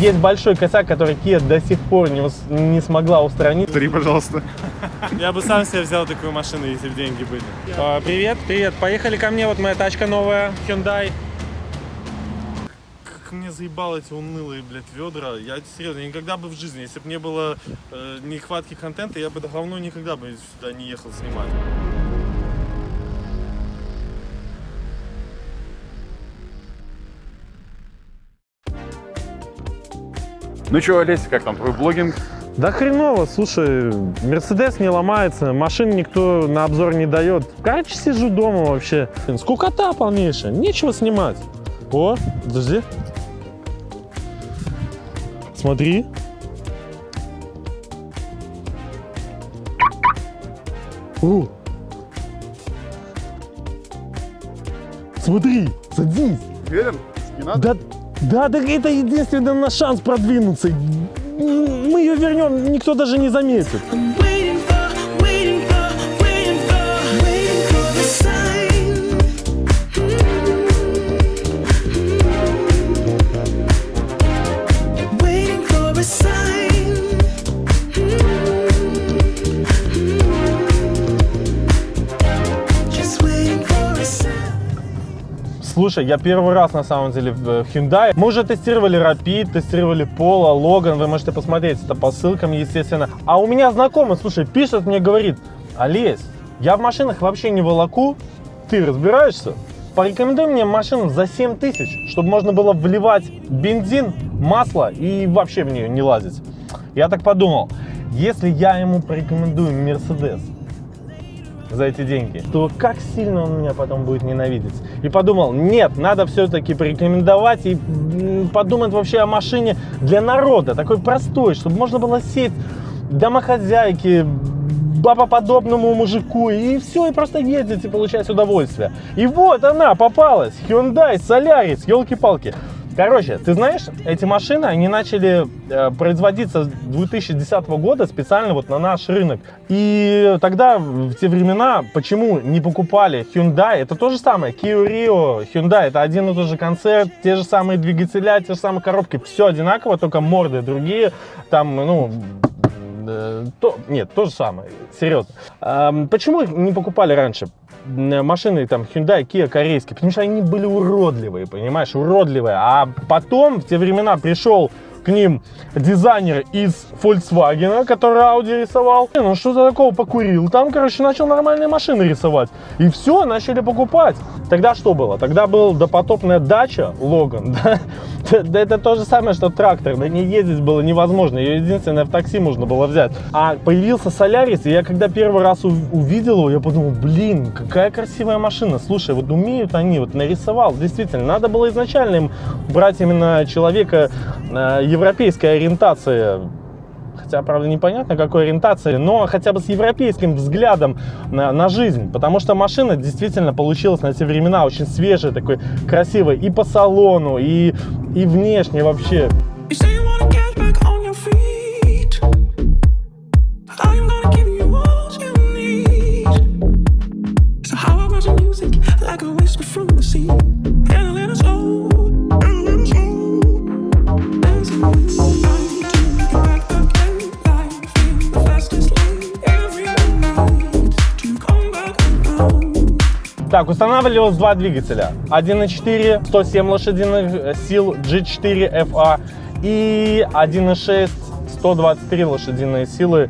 есть большой косяк, который Kia до сих пор не смогла устранить. 3, пожалуйста. Я бы сам себе взял такую машину, если бы деньги были. Привет, привет. Поехали ко мне, вот моя тачка новая, Hyundai. Как мне заебало эти унылые, блядь, ведра. Я серьезно, никогда бы в жизни, если бы не было нехватки контента, я бы давно никогда бы сюда не ехал снимать. Ну что, Олесь, как там твой блогинг? Да хреново, слушай, Мерседес не ломается, машин никто на обзор не дает. Короче, сижу дома вообще. Скукота полнейшая, нечего снимать. О, подожди. Смотри. Смотри, садись. Уверен? Не надо? Да, это единственный наш шанс продвинуться. Мы ее вернем, никто даже не заметит. Слушай, я первый раз на самом деле в Hyundai. Мы уже тестировали Rapid, тестировали Polo, Logan. Вы можете посмотреть это по ссылкам, естественно. А у меня знакомый, слушай, пишет мне, говорит: Олесь, я в машинах вообще не волоку. Ты разбираешься? Порекомендуй мне машину за 7 тысяч, чтобы можно было вливать бензин, масло и вообще в нее не лазить. Я так подумал, если я ему порекомендую Mercedes за эти деньги, то как сильно он меня потом будет ненавидеть. И подумал, нет, надо все-таки порекомендовать и подумать вообще о машине для народа, такой простой, чтобы можно было сесть домохозяйке, бабоподобному мужику, и все, и просто ездить и получать удовольствие. И вот она попалась, Hyundai Solaris, елки-палки. Короче, ты знаешь, эти машины, они начали производиться с 2010 года специально вот на наш рынок. И тогда, в те времена, почему не покупали Hyundai? Это то же самое, Kia Rio, Hyundai, это один и тот же концерт, те же самые двигателя, те же самые коробки, все одинаково, только морды другие, там, ну... Нет, то же самое, серьезно. Почему не покупали раньше машины там Hyundai, Kia корейские? Потому что они были уродливые, понимаешь, уродливые. А потом в те времена пришел к ним дизайнер из Volkswagen, который Audi рисовал. Ну что за такого, покурил там, короче, начал нормальные машины рисовать. И все, начали покупать. Тогда что было? Тогда был допотопная дача Logan, да? Да это то же самое, что трактор. На ней ездить было невозможно. Ее единственное в такси можно было взять. А появился Solaris, и я когда первый раз увидел его, я подумал, блин, какая красивая машина. Слушай, вот умеют они, вот нарисовал. Действительно, надо было изначально им брать именно человека европейской ориентации. Хотя, правда, непонятно какой ориентации, но хотя бы с европейским взглядом на жизнь. Потому что машина действительно получилась на те времена очень свежая, такой красивой и по салону, и внешне вообще. Так, устанавливалось два двигателя. 1.4, 107 лошадиных сил G4 FA и 1.6, 123 лошадиные силы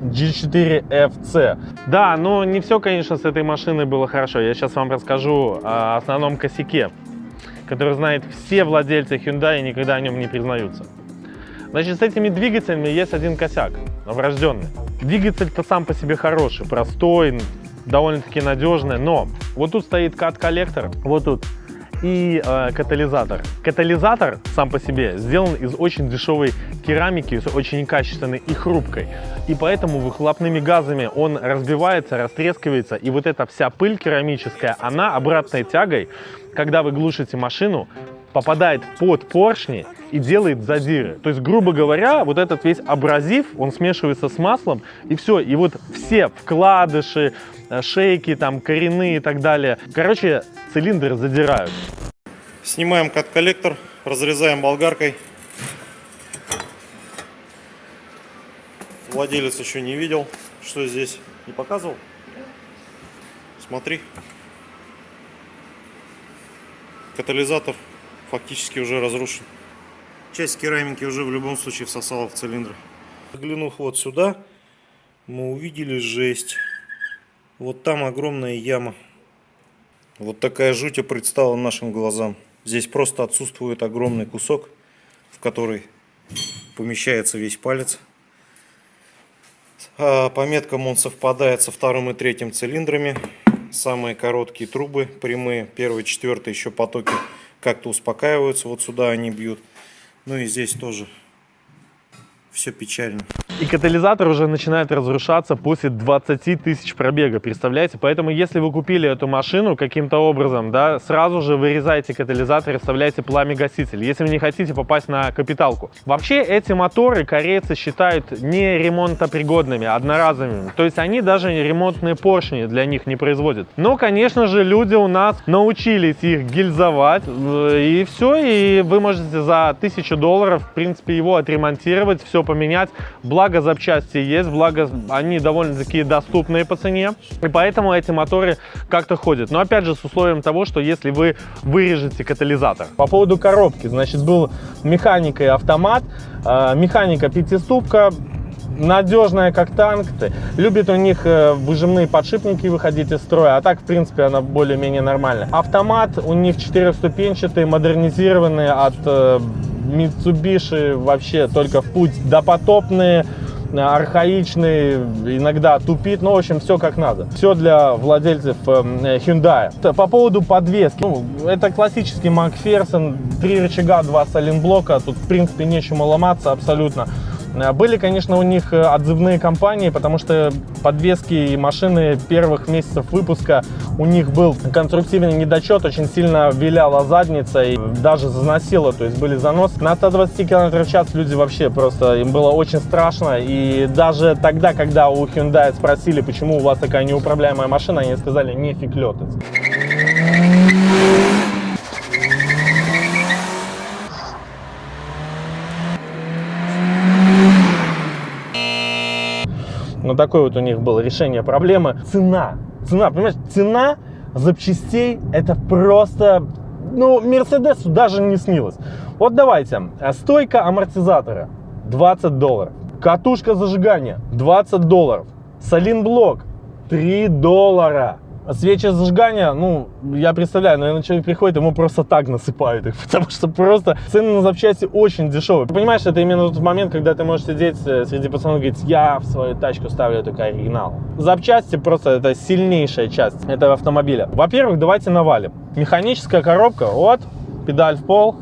G4 FC. Да, но не все, конечно, с этой машиной было хорошо. Я сейчас вам расскажу о основном косяке, который знают все владельцы Hyundai и никогда о нем не признаются. Значит, с этими двигателями есть один косяк, врожденный. Двигатель-то сам по себе хороший, простой, довольно-таки надежный, но вот тут стоит кат-коллектор, вот тут, и катализатор. Катализатор сам по себе сделан из очень дешевой керамики, очень качественной и хрупкой. И поэтому выхлопными газами он разбивается, растрескивается. И вот эта вся пыль керамическая, она обратной тягой, когда вы глушите машину, попадает под поршни и делает задиры. То есть, грубо говоря, вот этот весь абразив, он смешивается с маслом, и все. И вот все вкладыши, шейки, там, коренные и так далее, короче, цилиндры задирают. Снимаем кат-коллектор, разрезаем болгаркой Владелец еще не видел, что здесь. Не показывал? Смотри. Катализатор фактически уже разрушен. Часть керамики уже в любом случае всосала в цилиндры. Заглянув вот сюда, мы увидели жесть. Вот там огромная яма. Вот такая жуть предстала нашим глазам. Здесь просто отсутствует огромный кусок, в который помещается весь палец. По меткам он совпадает со вторым и третьим цилиндрами. Самые короткие трубы, прямые, первый, четвертый, еще потоки как-то успокаиваются. Вот сюда они бьют. Ну и здесь тоже все печально. И катализатор уже начинает разрушаться после 20 тысяч пробега, представляете? Поэтому, если вы купили эту машину каким-то образом, да, сразу же вырезайте катализатор и вставляйте пламя-гаситель, если вы не хотите попасть на капиталку. Вообще, эти моторы корейцы считают не ремонтопригодными, одноразовыми. То есть, они даже ремонтные поршни для них не производят. Но, конечно же, люди у нас научились их гильзовать, и все, и вы можете за $1000, в принципе, его отремонтировать, все поменять. Благо запчасти есть, благо они довольно-таки доступные по цене, и поэтому эти моторы как-то ходят. Но опять же с условием того, что если вы вырежете катализатор. По поводу коробки, значит, был механика и автомат, механика пятиступка, надежная как танк, любит у них выжимные подшипники выходить из строя, а так в принципе она более-менее нормальная. Автомат у них 4-ступенчатый, модернизированный от Mitsubishi, вообще только в путь, допотопные, архаичные, иногда тупит, но в общем все как надо. Все для владельцев Hyundai. По поводу подвески, ну, это классический Макферсон, 3 рычага, 2 сайлентблока, тут в принципе нечему ломаться абсолютно. Были, конечно, у них отзывные компании, потому что подвески и машины первых месяцев выпуска у них был конструктивный недочет, очень сильно виляла задница и даже заносила, то есть были заносы. На 120 км в час люди вообще просто, им было очень страшно, и даже тогда, когда у Hyundai спросили, почему у вас такая неуправляемая машина, они сказали, нефиг летать. Но такое вот у них было решение проблемы. Цена, понимаешь, цена запчастей это просто, ну, Мерседесу даже не снилось. Вот давайте, стойка амортизатора $20, катушка зажигания $20, сайлентблок $3. Свечи зажигания, ну, я представляю, наверное, человек приходит, ему просто так насыпают их, потому что просто цены на запчасти очень дешевые. Ты понимаешь, это именно тот момент, когда ты можешь сидеть среди пацанов и говорить, я в свою тачку ставлю только оригинал. Запчасти просто это сильнейшая часть этого автомобиля. Во-первых, давайте навалим. Механическая коробка, вот, педаль в пол.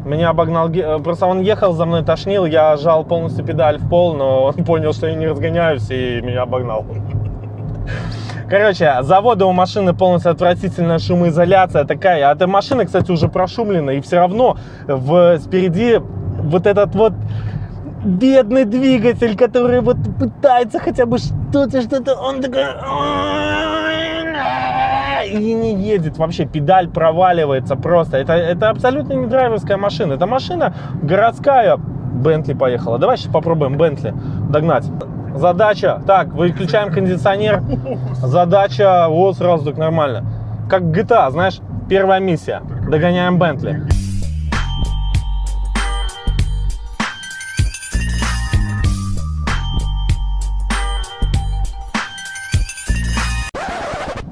Меня обогнал, просто он ехал за мной, тошнил, я жал полностью педаль в пол, но он понял, что я не разгоняюсь, и меня обогнал. Короче, завода у машины полностью отвратительная шумоизоляция такая. А эта машина, кстати, уже прошумлена, и все равно спереди вот этот вот бедный двигатель, который вот пытается хотя бы что-то, он такой... И не едет вообще, педаль проваливается просто. Это абсолютно не драйверская машина. Это машина городская. Бентли поехала. Давай сейчас попробуем Бентли догнать. Задача. Так, выключаем кондиционер. Задача. Вот сразу так нормально. Как GTA, знаешь, первая миссия. Догоняем Бентли.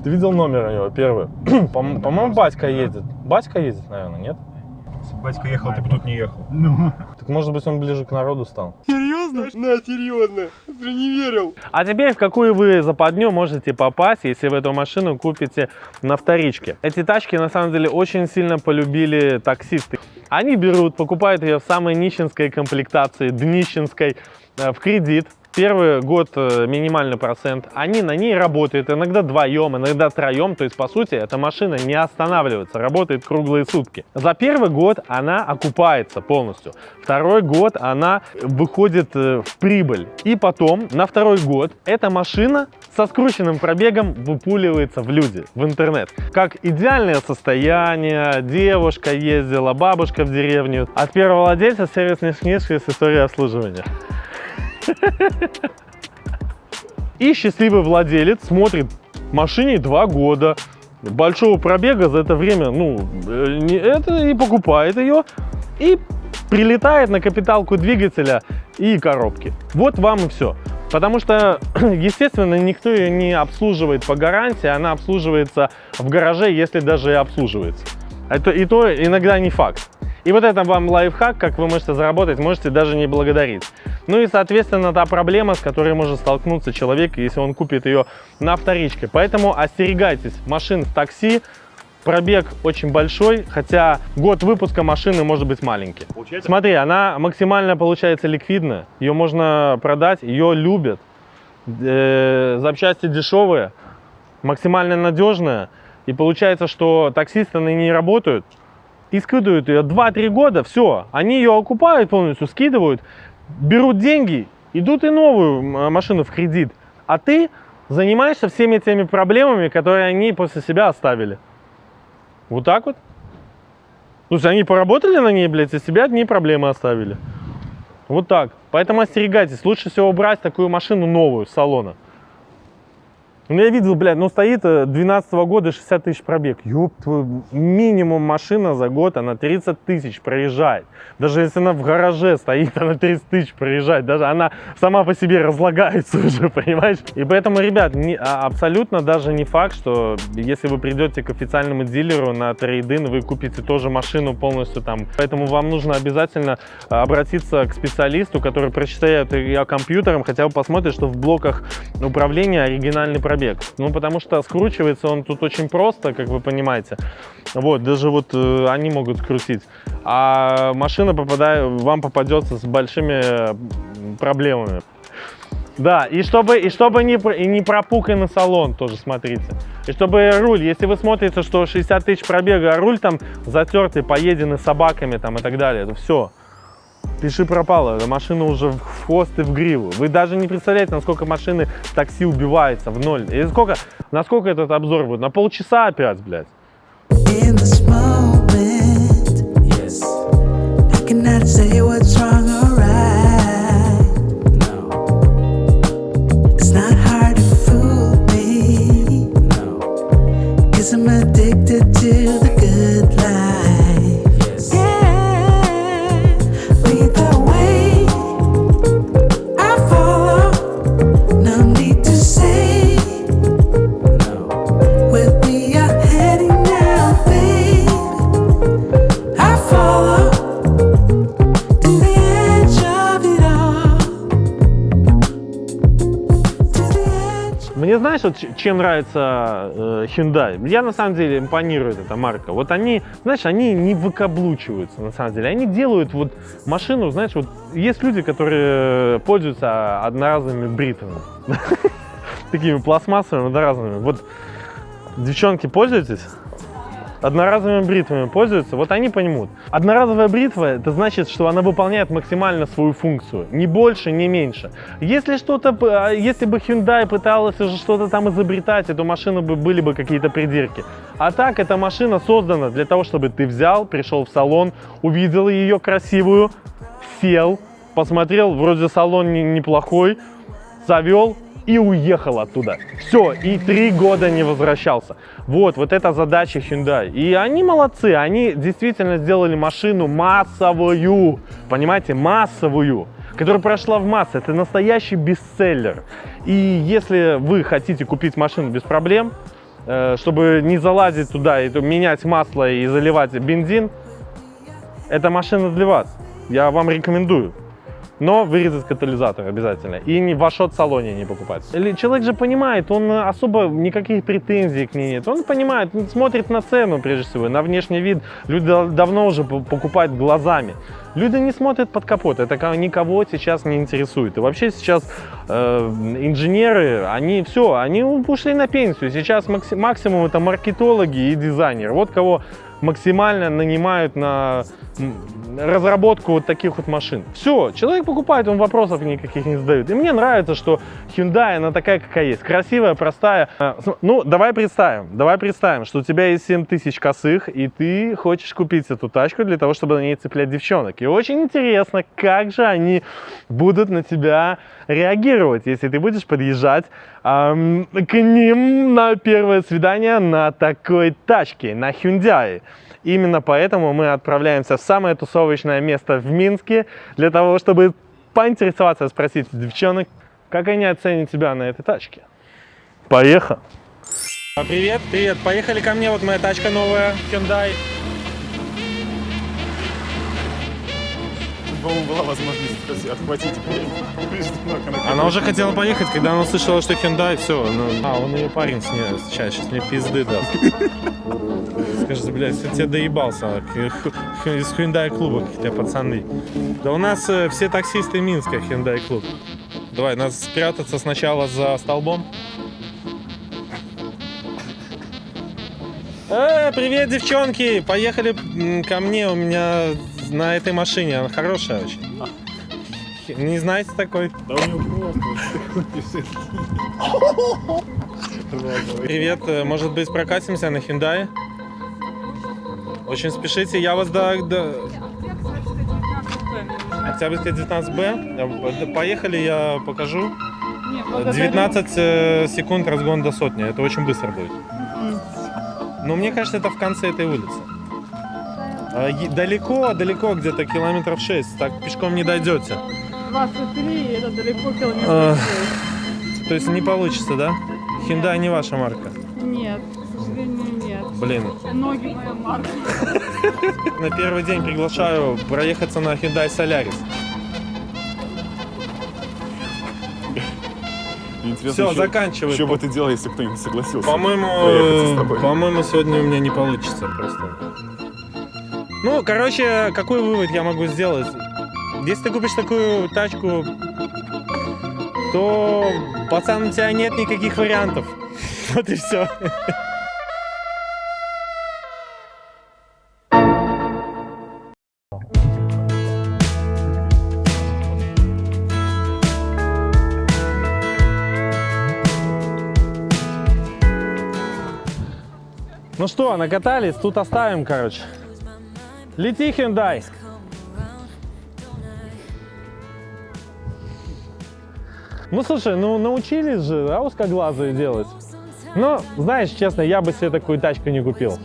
Ты видел номер у него первый? По-моему, батька едет. Батька ездит, наверное, нет? Если бы батька ехал, ты бы тут не ехал. Так может быть он ближе к народу стал. Серьезно? На, серьезно. Ты не верил. А теперь в какую вы западню можете попасть, если вы эту машину купите на вторичке? Эти тачки на самом деле очень сильно полюбили таксисты. Они берут, покупают ее в самой нищенской комплектации, днищенской, в кредит. первый год минимальный процент, они на ней работают, иногда вдвоем, иногда троем, то есть по сути эта машина не останавливается, работает круглые сутки. За первый год она окупается полностью, второй год она выходит в прибыль, и потом на второй год эта машина со скрученным пробегом выпуливается в люди, в интернет. Как идеальное состояние, девушка ездила, бабушка в деревню. От первого владельца сервисной книжки с историей обслуживания. И счастливый владелец смотрит машине 2 года, большого пробега за это время, и покупает ее, и прилетает на капиталку двигателя и коробки. Вот вам и все. Потому что, естественно, никто ее не обслуживает по гарантии, она обслуживается в гараже, если даже и обслуживается. И то иногда не факт. И вот это вам лайфхак, как вы можете заработать, можете даже не благодарить. Ну и, соответственно, та проблема, с которой может столкнуться человек, если он купит ее на вторичке. Поэтому остерегайтесь машин в такси. Пробег очень большой, хотя год выпуска машины может быть маленький. Смотри, она максимально получается ликвидная, ее можно продать, ее любят. Запчасти дешевые, максимально надежная. И получается, что таксисты на ней работают и скидывают ее 2-3 года, все, они ее окупают полностью, скидывают, берут деньги, идут и новую машину в кредит. А ты занимаешься всеми теми проблемами, которые они после себя оставили. Вот так вот. То есть они поработали на ней, блядь, и себе одни проблемы оставили. Вот так. Поэтому остерегайтесь. Лучше всего брать такую машину новую с салона. Я видел, блядь, стоит 12-го года 60 тысяч пробег. Ёб твою, минимум машина за год, она 30 тысяч проезжает. Даже если она в гараже стоит, она 30 тысяч проезжает. Даже она сама по себе разлагается уже, понимаешь? И поэтому, ребят, абсолютно даже не факт, что если вы придете к официальному дилеру на трейд-ин, вы купите тоже машину полностью там. Поэтому вам нужно обязательно обратиться к специалисту, который прочитает ее компьютером, хотя бы посмотрит, что в блоках управления оригинальный пробег. Потому что скручивается он тут очень просто, как вы понимаете. Вот, даже вот они могут скрутить. А машина вам попадется с большими проблемами. Да, и чтобы не пропуканный салон тоже смотрите. И чтобы руль, если вы смотрите, что 60 тысяч пробега, а руль там затертый, поеденный собаками там и так далее, это все. Пиши пропало, эта машина уже в хвост и в гриву. Вы даже не представляете, насколько машины в такси убивается в ноль. И насколько этот обзор будет? На полчаса опять, блядь. Мне знаешь, вот, чем нравится Hyundai? Я на самом деле импонирует эта марка. Вот они, знаешь, они не выкаблучиваются на самом деле. Они делают вот машину, знаешь, вот есть люди, которые пользуются одноразовыми бритвами. Такими пластмассовыми, одноразовыми. Вот девчонки, пользуетесь? Одноразовыми бритвами пользуются, вот они поймут. Одноразовая бритва, это значит, что она выполняет максимально свою функцию, ни больше, ни меньше. Если бы Hyundai пыталась уже что-то там изобретать, эту машину были бы какие-то придирки. А так, эта машина создана для того, чтобы ты взял, пришел в салон, увидел ее красивую, сел, посмотрел, вроде салон неплохой, завел и уехал оттуда. Все, и 3 года не возвращался. Вот это задача Hyundai. И они молодцы, они действительно сделали машину массовую, понимаете, массовую, которая прошла в массы. Это настоящий бестселлер. И если вы хотите купить машину без проблем, чтобы не залазить туда и менять масло и заливать бензин, эта машина для вас. Я вам рекомендую. но вырезать катализатор обязательно. И не в Ашот-салоне не покупать. Или человек же понимает, он особо никаких претензий к ней нет. Он понимает, он смотрит на цену прежде всего, на внешний вид. Люди давно уже покупают глазами. Люди не смотрят под капот, это никого сейчас не интересует. И вообще сейчас инженеры, они все, они ушли на пенсию. Сейчас максимум это маркетологи и дизайнеры. Вот кого максимально нанимают на разработку вот таких вот машин. Все, человек покупает, он вопросов никаких не задает. И мне нравится, что Hyundai, она такая, какая есть. Красивая, простая. Ну, давай представим, что у тебя есть 7000 косых, и ты хочешь купить эту тачку для того, чтобы на ней цеплять девчонок. И очень интересно, как же они будут на тебя реагировать, если ты будешь подъезжать к ним на первое свидание на такой тачке, на Hyundai. Именно поэтому мы отправляемся в самое тусовочное место в Минске, для того, чтобы поинтересоваться, спросить девчонок, как они оценят тебя на этой тачке. Поехали! Привет, привет, поехали ко мне, вот моя тачка новая, Hyundai. По-моему, была возможность отхватить. Она уже хотела поехать, когда она услышала, что Hyundai, все. Он ее парень с ней сейчас мне пизды даст. Скажет, блядь, я тебе доебался из Hyundai клуба, какие-то пацаны. Да у нас все таксисты Минска, Hyundai клуб. Давай, надо спрятаться сначала за столбом. Привет, девчонки! Поехали ко мне, у меня на этой машине, она хорошая очень. Не знаете такой? Да у него просто. Привет, может быть, прокатимся на Hyundai? Очень спешите, я вас до... Октябрьская 19Б. Поехали, я покажу. 19 секунд разгон до сотни, это очень быстро будет. Но мне кажется, это в конце этой улицы. Далеко, где-то километров 6, так пешком не дойдете. 23, это далеко километров 6. То есть не получится, да? Hyundai не ваша марка? Нет, к сожалению, нет. Блин. Ноги моя марка. На первый день приглашаю проехаться на Hyundai Solaris. Все, заканчивай. Что бы ты делал, если кто-нибудь согласился? По-моему, сегодня у меня не получится просто. Ну, короче, какой вывод я могу сделать? Если ты купишь такую тачку, то, пацан, у тебя нет никаких вариантов. Вот и все. Ну что, накатались? Тут оставим, короче. Лети, Hyundai. Ну, слушай, ну научились же, да, узкоглазые делать. Но, знаешь, честно, я бы себе такую тачку не купил.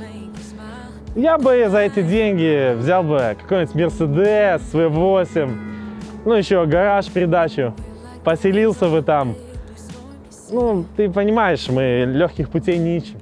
Я бы за эти деньги взял бы какой-нибудь Mercedes, V8, ну, еще гараж, придачу. Поселился бы там. Ну, ты понимаешь, мы легких путей не ищем.